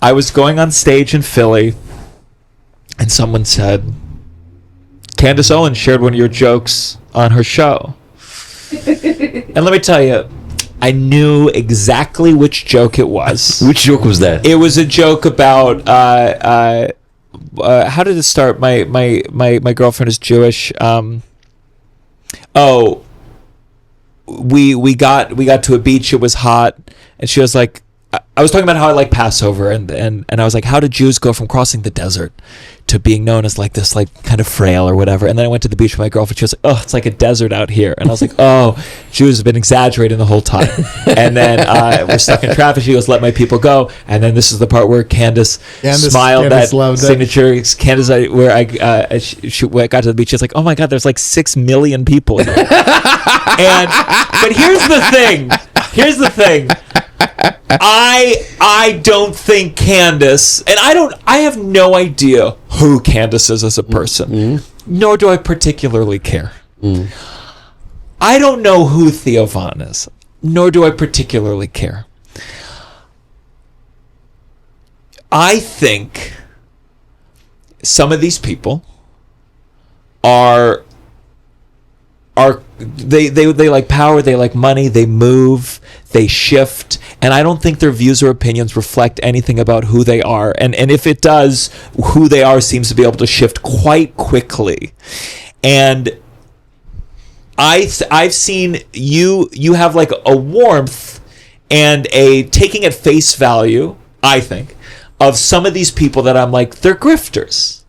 I was going on stage in Philly, and someone said, Candace Owens shared one of your jokes on her show. And let me tell you, I knew exactly which joke it was. Which joke was that? It was a joke about how did it start? My girlfriend is Jewish. We got to a beach. It was hot, and she was like, I was talking about how I like Passover, and I was like, how do Jews go from crossing the desert to being known as like this, like kind of frail or whatever? And then I went to the beach with my girlfriend. She was like, oh, it's like a desert out here. And I was like, oh, Jews have been exaggerating the whole time. And then we're stuck in traffic. She goes, let my people go. And then this is the part where Candace smiled. Candace that loved signature. Candace, where I got to the beach. She's like, oh my God, there's like 6 million people here. But here's the thing. I don't think Candace, and I have no idea who Candace is as a person, nor do I particularly care. I don't know who Theo Von is, nor do I particularly care. I think some of these people they like power, they like money, they move, they shift, and I don't think their views or opinions reflect anything about who they are, and if it does, who they are seems to be able to shift quite quickly. And I've seen you have like a warmth and a taking at face value, I think, of some of these people that I'm like, they're grifters,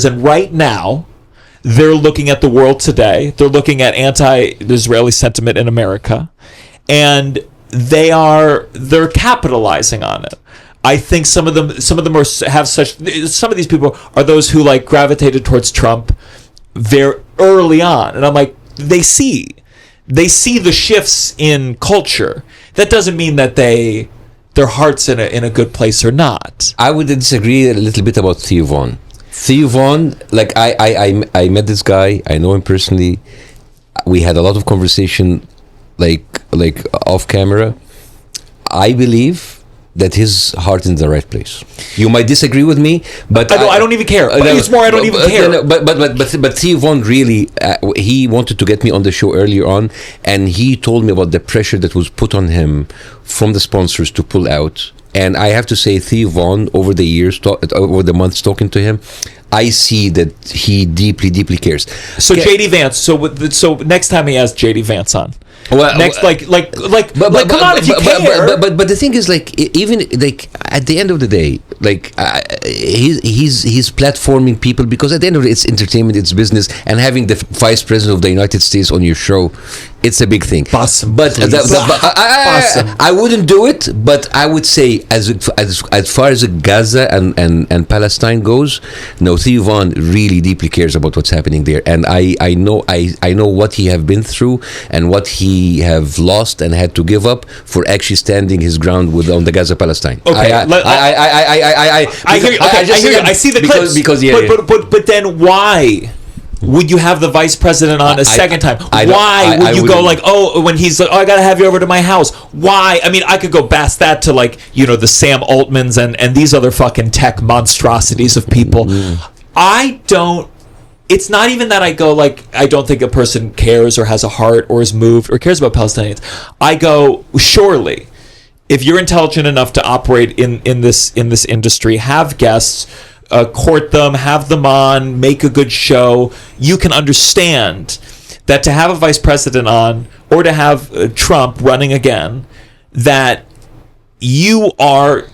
and right now they're looking at the world today. They're looking at anti-Israeli sentiment in America, and they're capitalizing on it. I think some of them some of these people are those who like gravitated towards Trump very early on, and I'm like, they see the shifts in culture. That doesn't mean that their heart's in a good place or not. I would disagree a little bit about Theo Von. Theo Von, like I met this guy. I know him personally. We had a lot of conversation, like off camera. I believe that his heart is in the right place. You might disagree with me, but I don't even care. It's more I don't even care. But Theo Von really, he wanted to get me on the show earlier on, and he told me about the pressure that was put on him from the sponsors to pull out. And I have to say, Theo Von, over the years, over the months talking to him, I see that he deeply, deeply cares. So JD Vance. So next time he has JD Vance on. Well, like, come on, if you care. But the thing is, like, even like at the end of the day, like he's platforming people because at the end of it, it's entertainment, it's business, and having the vice president of the United States on your show, it's a big thing. Bassem, but I wouldn't do it. But I would say, as far as Gaza and Palestine goes, no, Theo Von really deeply cares about what's happening there, and I know what he have been through and what he have lost and had to give up for actually standing his ground on the Gaza Palestine. Okay, I hear you. I see the clips. But then why would you have the vice president on a second time? Why would you go like, when he's like, I gotta have you over to my house? Why? I mean, I could go past that to like, the Sam Altmans and these other fucking tech monstrosities of people. It's not even that I go like, I don't think a person cares or has a heart or is moved or cares about Palestinians. I go, surely, if you're intelligent enough to operate in this industry, have guests, court them, have them on, make a good show, you can understand that to have a vice president on or to have Trump running again, that you are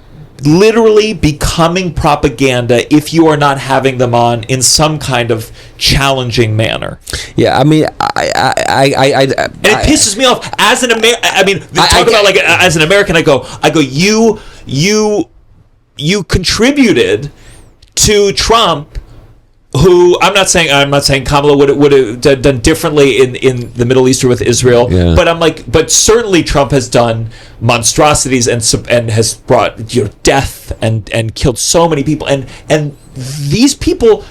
literally becoming propaganda if you are not having them on in some kind of challenging manner. Yeah, I mean, and it pisses me off as an American. I mean, as an American, I go, you contributed to Trump, who I'm not saying Kamala would have done differently in the Middle East or with Israel, but I'm like, but certainly Trump has done monstrosities and has brought death and killed so many people, and these people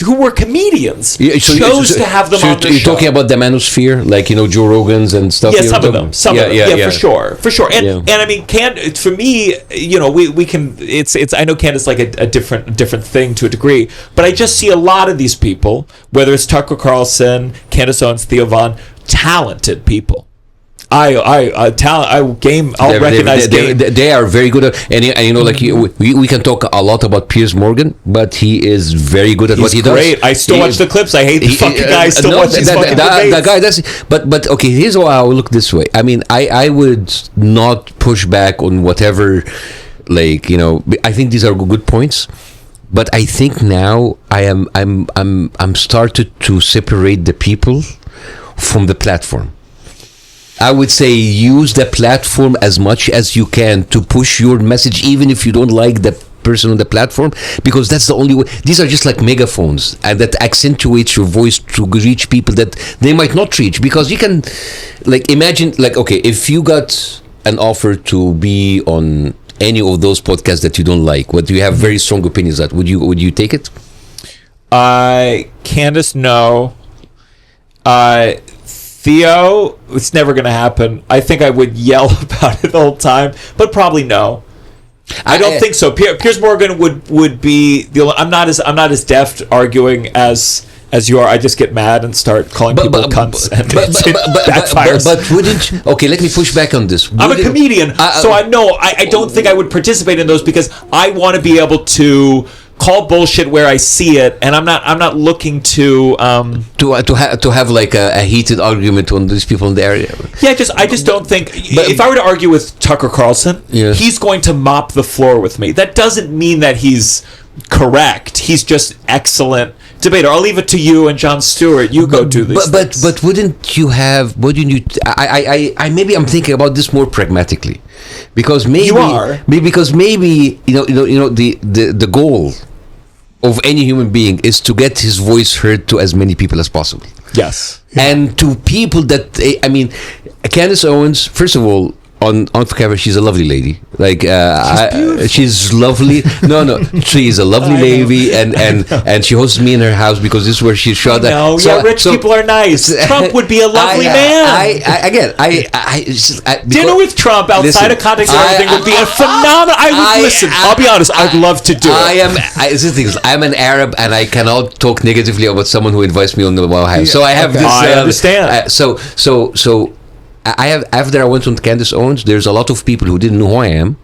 who were comedians chose to have them on the show. You're talking about the manosphere, like, Joe Rogan's and stuff? Yeah, some of them. For sure. And I mean, for me, we can, it's I know Candace like a different thing to a degree, but I just see a lot of these people, whether it's Tucker Carlson, Candace Owens, Theo Von, talented people. I'll recognize game. They are very good at, and like we can talk a lot about Piers Morgan, but he is very good at what he does. He's great. I still watch the clips. I hate the fucking guy. I still watch these fucking debates. That guy, but okay, here's how I will look this way. I mean, I would not push back on whatever, like, I think these are good points. But I think now I'm started to separate the people from the platform. I would say use the platform as much as you can to push your message, even if you don't like the person on the platform, because that's the only way. These are just like megaphones, and that accentuates your voice to reach people that they might not reach. Because you can, like, imagine, like, okay, if you got an offer to be on any of those podcasts that you don't like, what you have very strong opinions at, would you take it? Candace, no. Theo, it's never going to happen. I think I would yell about it the whole time, but probably no. I don't think so. Piers Morgan would be the. I'm not as deft arguing as you are. I just get mad and start calling people cunts, and backfires. But wouldn't you? Okay, let me push back on this. I'm a comedian, so I know I don't think I would participate in those, because I want to be able to call bullshit where I see it, and I'm not looking to have like a heated argument on these people in the area. Yeah, I just don't think, if I were to argue with Tucker Carlson, he's going to mop the floor with me. That doesn't mean that he's correct. He's just excellent debater. I'll leave it to you and Jon Stewart. You go do this. But wouldn't you? I maybe I'm thinking about this more pragmatically, because maybe you are. Maybe the goal of any human being is to get his voice heard to as many people as possible. Yes. And to people that, I mean, Candace Owens, first of all, on camera, she's a lovely lady. Like, she's lovely. No, she's a lovely lady, and she hosts me in her house because this is where she shot. No, rich people are nice. Trump would be a lovely man. Dinner with Trump outside of context and everything would be a phenomenal. I'll be honest. I'd love to do it. I'm an Arab, and I cannot talk negatively about someone who invites me on the White House. So I have this. I understand. So I have, after I went on Candace Owens, there's a lot of people who didn't know who I am,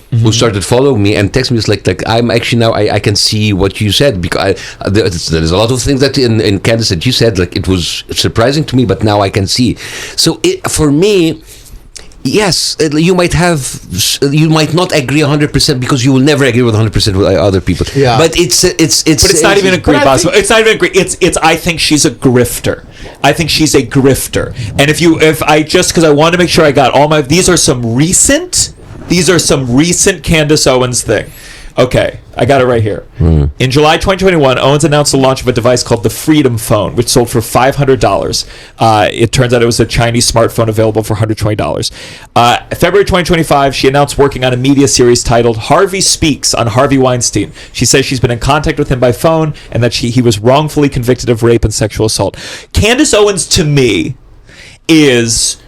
who started following me and text me. It's like I'm actually now I can see what you said, because there's a lot of things that in Candace that you said, like, it was surprising to me, but now I can see. So for me, yes, you might not agree 100% because you will never agree with 100% with other people. Yeah. But it's not even agree, possible. It's not even agree. It's I think she's a grifter. I think she's a grifter. And because I wanted to make sure I got all these are some recent Candace Owens thing. Okay, I got it right here. In July 2021, Owens announced the launch of a device called the Freedom Phone, which sold for $500. It turns out it was a Chinese smartphone available for $120. February 2025, she announced working on a media series titled Harvey Speaks on Harvey Weinstein. She says she's been in contact with him by phone and that he was wrongfully convicted of rape and sexual assault. Candace Owens, to me, is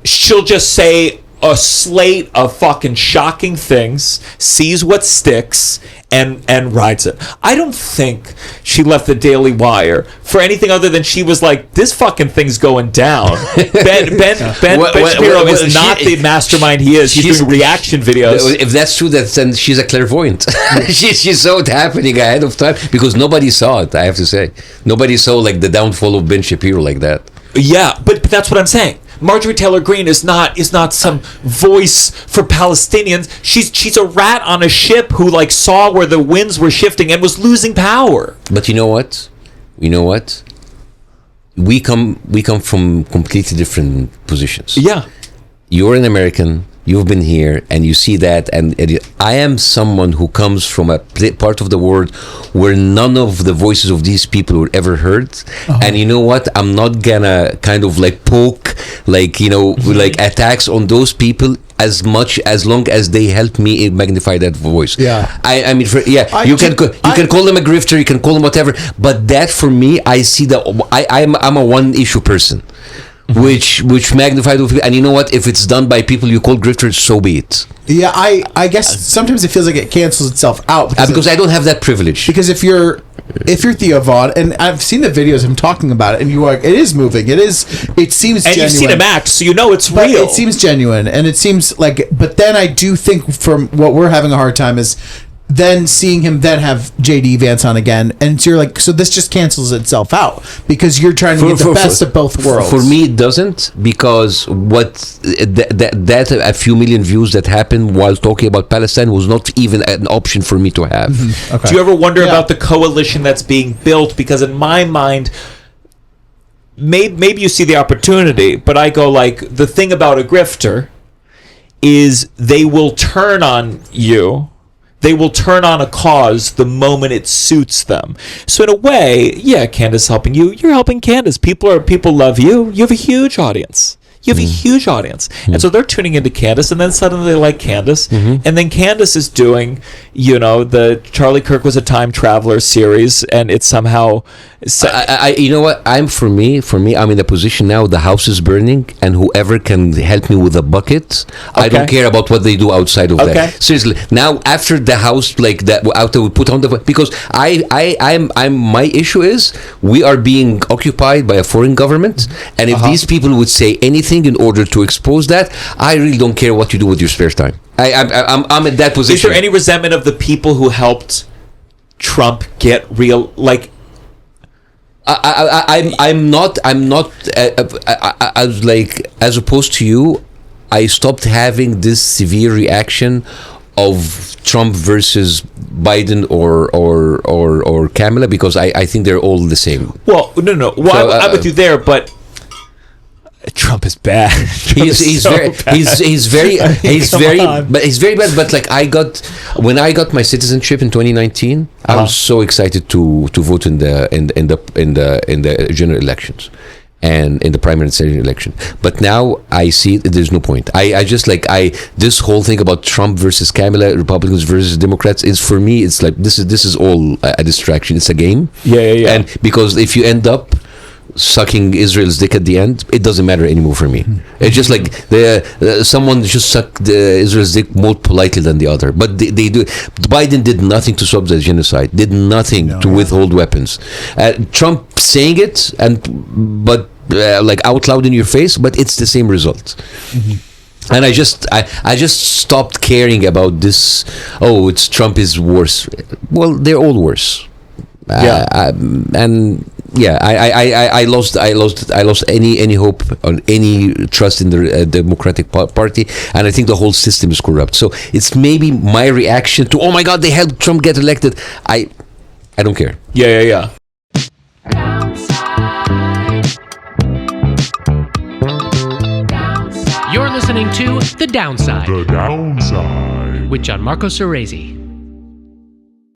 she'll just say a slate of fucking shocking things, sees what sticks, and rides it. I don't think she left the Daily Wire for anything other than she was like, this fucking thing's going down. Ben Shapiro is not the mastermind he is. He's doing reaction videos. If that's true, then she's a clairvoyant. She saw it happening ahead of time, because nobody saw it, I have to say. Nobody saw like the downfall of Ben Shapiro like that. Yeah, but that's what I'm saying. Marjorie Taylor Greene is not some voice for Palestinians. She's a rat on a ship who like saw where the winds were shifting and was losing power. But you know what? We come from completely different positions. Yeah. You're an American. You've been here, and you see that. And I am someone who comes from a part of the world where none of the voices of these people were ever heard. And you know what? I'm not gonna kind of like poke, like, like attacks on those people. as long as they help me magnify that voice. Yeah. I mean, you can call them a grifter, you can call them whatever, but that for me, I see that I'm a one issue person. Which magnified, and you know what? If it's done by people you call grifters, so be it. Yeah, I guess sometimes it feels like it cancels itself out because I don't have that privilege. Because if you're Theo Von, and I've seen the videos of him talking about it, and you are, it is moving. It seems and genuine. You've seen him act, so you know it's but real. It seems genuine, and it seems like. But then I do think from what we're having a hard time is then seeing him then have JD Vance on again, and so you're like, so this just cancels itself out because you're trying to get the best of both worlds. For me, it doesn't, because that a few million views that happened while talking about Palestine was not even an option for me to have. Mm-hmm. Okay. Do you ever wonder about the coalition that's being built? Because in my mind, maybe you see the opportunity, but I go like, the thing about a grifter is they will turn on you. They will turn on a cause the moment it suits them. So in a way, yeah, Candace helping you. You're helping Candace. People love you. You have a huge audience. And so they're tuning into Candace, and then suddenly they like Candace, and then Candace is doing, the Charlie Kirk was a time traveler series, and it's somehow. You know what? For me, I'm in a position now. The house is burning, and whoever can help me with a bucket, I don't care about what they do outside of that. Seriously, now after the house, like that, after we put on because I'm my issue is we are being occupied by a foreign government, and if these people would say anything in order to expose that, I really don't care what you do with your spare time. I'm in that position. Is there any resentment of the people who helped Trump get real? Like, I'm not. I was like, as opposed to you, I stopped having this severe reaction of Trump versus Biden or Kamala, because I think they're all the same. Well, no. Well, so, I'm with you there, but Trump is bad. He's very bad. But like when I got my citizenship in 2019, I was so excited to vote in the general elections and in the primary and secondary election. But now I see there's no point. I just this whole thing about Trump versus Kamala, Republicans versus Democrats, is for me, it's like this is all a distraction. It's a game. Yeah. And because if you end up sucking Israel's dick at the end, it doesn't matter anymore for me. It's just like someone just sucked Israel's dick more politely than the other, but they do. Biden did nothing to stop the genocide, did nothing to withhold weapons. Trump saying it but like out loud in your face, but it's the same result. And I just stopped caring about this. Oh, it's Trump is worse. Well, they're all worse. I lost any hope on any trust in the Democratic Party, and I think the whole system is corrupt. So it's maybe my reaction to, oh my God, they helped Trump get elected. I don't care. Yeah. You're listening to The Downside. The Downside. With Gianmarco Soresi.